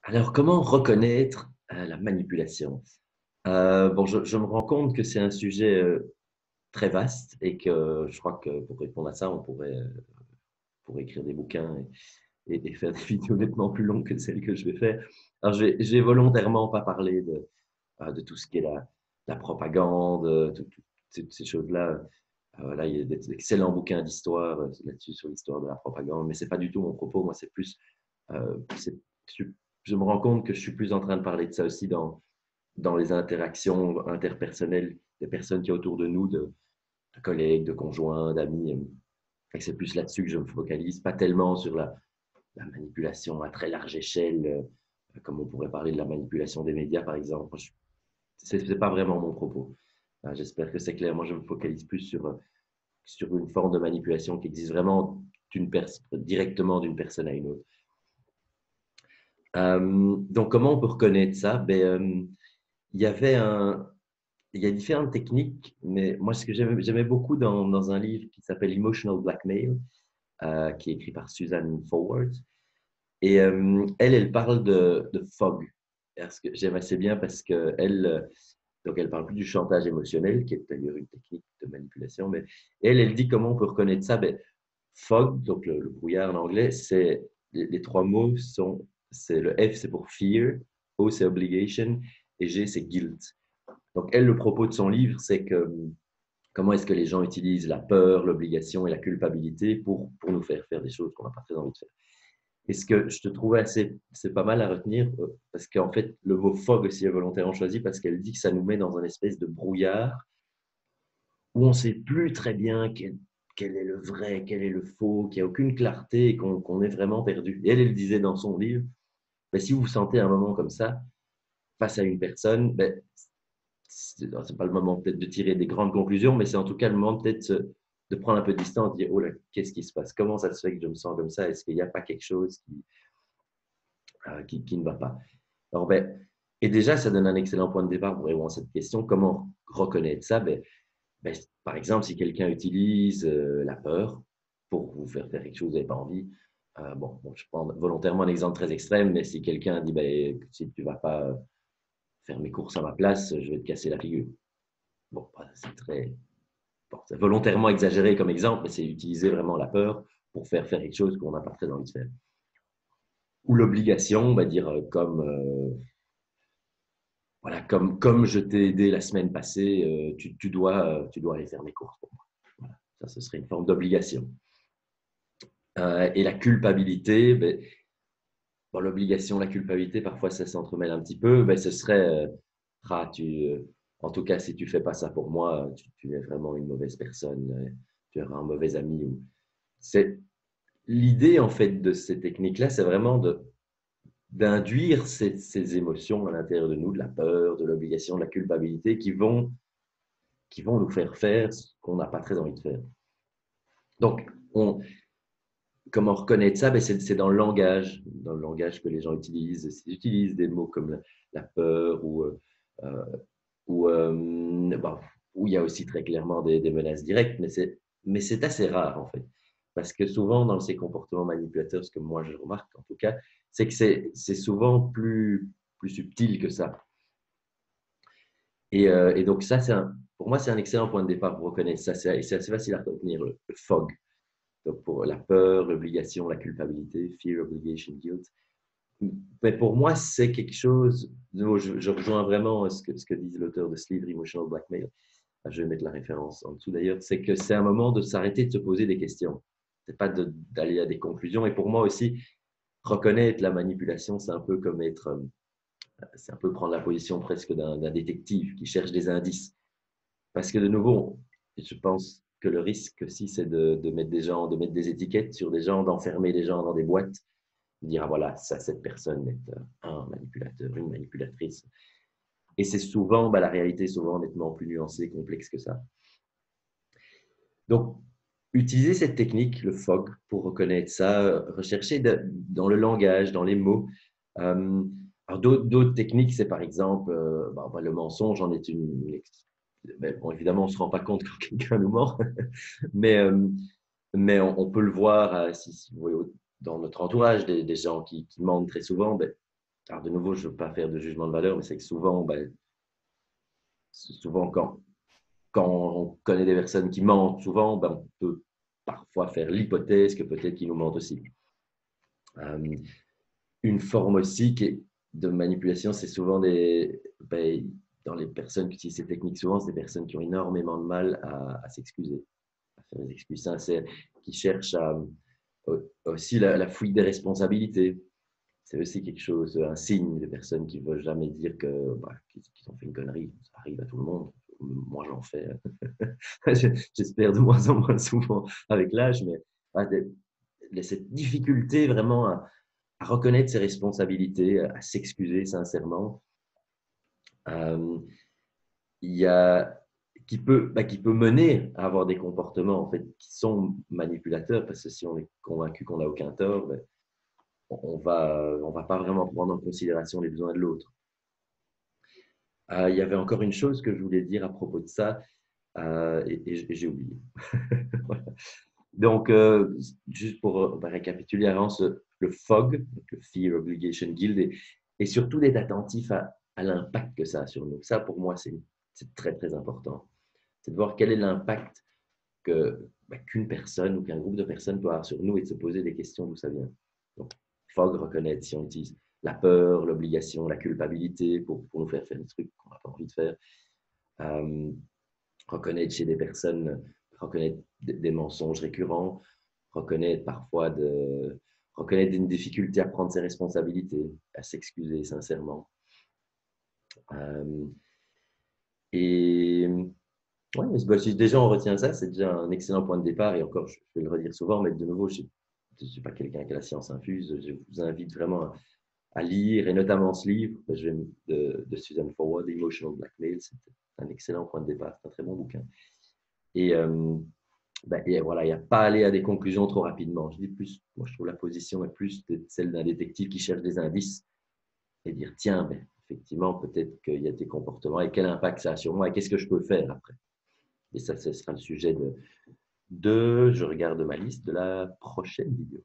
Alors, comment reconnaître la manipulation? Bon, je me rends compte que c'est un sujet très vaste et que je crois que pour répondre à ça, pourrait écrire des bouquins et faire des vidéos nettement plus longues que celles que je vais faire. Alors, je vais volontairement pas parler de tout ce qui est la propagande, toutes ces choses-là. Là, il y a d'excellents bouquins d'histoire là-dessus, sur l'histoire de la propagande, mais c'est pas du tout mon propos. Moi, c'est plus, c'est- je, je me rends compte que je suis plus en train de parler de ça aussi dans les interactions interpersonnelles des personnes qui y a autour de nous, de collègues, de conjoints, d'amis. Et c'est plus là-dessus que je me focalise, pas tellement sur la manipulation à très large échelle, comme on pourrait parler de la manipulation des médias, par exemple. C'est pas vraiment mon propos. J'espère que c'est clair. Moi, je me focalise plus sur une forme de manipulation qui existe vraiment directement d'une personne à une autre. Donc, comment on peut reconnaître ça? Il y avait il y a différentes techniques, mais moi, ce que j'aimais beaucoup dans un livre qui s'appelle Emotional Blackmail, qui est écrit par Suzanne Forward. Et elle parle de fog. Ce que j'aime assez bien parce qu'elle donc elle parle plus du chantage émotionnel, qui est d'ailleurs une technique de manipulation, mais elle dit comment on peut reconnaître ça. Fog, donc le brouillard en anglais, c'est les trois mots sont, c'est le F c'est pour fear, O c'est obligation et G c'est guilt. Donc elle, le propos de son livre, c'est que comment est-ce que les gens utilisent la peur, l'obligation et la culpabilité pour nous faire faire des choses qu'on n'a pas très envie de faire. Et ce que je te trouvais assez, c'est pas mal à retenir, parce qu'en fait, le mot fog aussi est volontairement choisi parce qu'elle dit que ça nous met dans un espèce de brouillard où on ne sait plus très bien quel est le vrai, quel est le faux, qu'il n'y a aucune clarté et qu'on est vraiment perdu. Et elle disait dans son livre, ben, si vous vous sentez un moment comme ça, face à une personne, ben, c'est pas le moment peut-être de tirer des grandes conclusions, mais c'est en tout cas le moment peut-être de prendre un peu de distance, de dire, oh là, qu'est-ce qui se passe? Comment ça se fait que je me sens comme ça? Est-ce qu'il n'y a pas quelque chose qui ne va pas? Alors, et déjà, ça donne un excellent point de départ pour répondre à cette question. Comment reconnaître ça? Par exemple, si quelqu'un utilise la peur pour vous faire faire quelque chose que vous n'avez pas envie, bon, je prends volontairement un exemple très extrême, mais si quelqu'un dit, si tu ne vas pas faire mes courses à ma place, je vais te casser la figure. Bon, c'est très, bon, c'est volontairement exagéré comme exemple, mais c'est utiliser vraiment la peur pour faire quelque chose qu'on n'a pas très envie de faire. Ou l'obligation, on va dire voilà, comme je t'ai aidé la semaine passée, tu dois aller faire mes courses pour moi. Voilà. Ça, ce serait une forme d'obligation. Et la culpabilité, bon, l'obligation, la culpabilité, parfois ça s'entremêle un petit peu. Ce serait, ah, en tout cas, si tu fais pas ça pour moi, tu es vraiment une mauvaise personne, tu es un mauvais ami. C'est l'idée en fait de ces techniques-là, c'est vraiment d'induire ces émotions à l'intérieur de nous, de la peur, de l'obligation, de la culpabilité, qui vont nous faire faire ce qu'on n'a pas très envie de faire. Donc, comment reconnaître ça? C'est dans le langage que les gens utilisent. Ils utilisent des mots comme la peur euh, ou bon, où il y a aussi très clairement des menaces directes, mais c'est assez rare en fait. Parce que souvent, dans ces comportements manipulateurs, ce que moi je remarque en tout cas, c'est que c'est souvent plus subtil que ça. Et donc, ça, pour moi, c'est un excellent point de départ pour reconnaître ça. C'est assez facile à retenir, le fog. Donc, pour la peur, l'obligation, la culpabilité, fear, obligation, guilt. Mais pour moi, c'est quelque chose. Je rejoins vraiment ce que dit l'auteur de ce livre, Emotional Blackmail. Je vais mettre la référence en dessous d'ailleurs. C'est que c'est un moment de s'arrêter de se poser des questions. C'est pas d'aller à des conclusions. Et pour moi aussi, reconnaître la manipulation, c'est un peu comme c'est un peu prendre la position presque d'un détective qui cherche des indices. Parce que de nouveau, je pense que le risque aussi, c'est de mettre de mettre des étiquettes sur des gens, d'enfermer les gens dans des boîtes, de dire, ah voilà, ça, cette personne est un manipulateur, une manipulatrice. Et c'est souvent, la réalité est souvent nettement plus nuancée, complexe que ça. Donc, utiliser cette technique, le fog, pour reconnaître ça, rechercher dans le langage, dans les mots. Euh, alors, d'autres techniques, c'est par exemple le mensonge en est bon, évidemment, on ne se rend pas compte quand quelqu'un nous ment, mais, euh, mais on peut le voir si vous voyez, dans notre entourage, des gens qui mentent très souvent. Alors, de nouveau, je ne veux pas faire de jugement de valeur, mais c'est que souvent, souvent quand on connaît des personnes qui mentent, souvent, on peut parfois faire l'hypothèse que peut-être qu'ils nous mentent aussi. Une forme aussi de manipulation, c'est souvent dans les personnes qui utilisent ces techniques, souvent, c'est des personnes qui ont énormément de mal à s'excuser, à faire des excuses sincères, qui cherchent aussi la fuite des responsabilités. C'est aussi quelque chose, un signe de personnes qui ne veulent jamais dire qu'ils ont fait une connerie. Ça arrive à tout le monde. Moi, j'en fais. J'espère de moins en moins souvent avec l'âge, mais cette difficulté vraiment à reconnaître ses responsabilités, à s'excuser sincèrement, il y a, qui peut mener à avoir des comportements en fait, qui sont manipulateurs, parce que si on est convaincu qu'on n'a aucun tort, on va pas vraiment prendre en considération les besoins de l'autre. Il y avait encore une chose que je voulais dire à propos de ça, et j'ai oublié. Voilà. Donc, juste pour récapituler avant, le FOG, donc le Fear Obligation Guild, et surtout d'être attentif à l'impact que ça a sur nous. Ça, pour moi, c'est très, très important. C'est de voir quel est l'impact qu'une personne ou qu'un groupe de personnes peut avoir sur nous et de se poser des questions d'où ça vient. Donc, FOG, reconnaître si on utilise la peur, l'obligation, la culpabilité pour nous faire faire des trucs qu'on n'a pas envie de faire. Reconnaître chez des personnes, reconnaître des mensonges récurrents, reconnaître parfois reconnaître une difficulté à prendre ses responsabilités, à s'excuser sincèrement. Et ouais, si déjà on retient ça, c'est déjà un excellent point de départ. Et encore, je vais le redire souvent, mais de nouveau, je ne suis pas quelqu'un qui a la science infuse. Je vous invite vraiment à lire, et notamment ce livre de Susan Forward, Emotional Blackmail. C'est un excellent point de départ, c'est un très bon bouquin. Et voilà, il n'y a pas à aller à des conclusions trop rapidement. Je dis plus, moi je trouve la position est plus celle d'un détective qui cherche des indices et dire tiens, effectivement, peut-être qu'il y a des comportements et quel impact ça a sur moi et qu'est-ce que je peux faire après. Et ça, ce sera le sujet je regarde ma liste de la prochaine vidéo.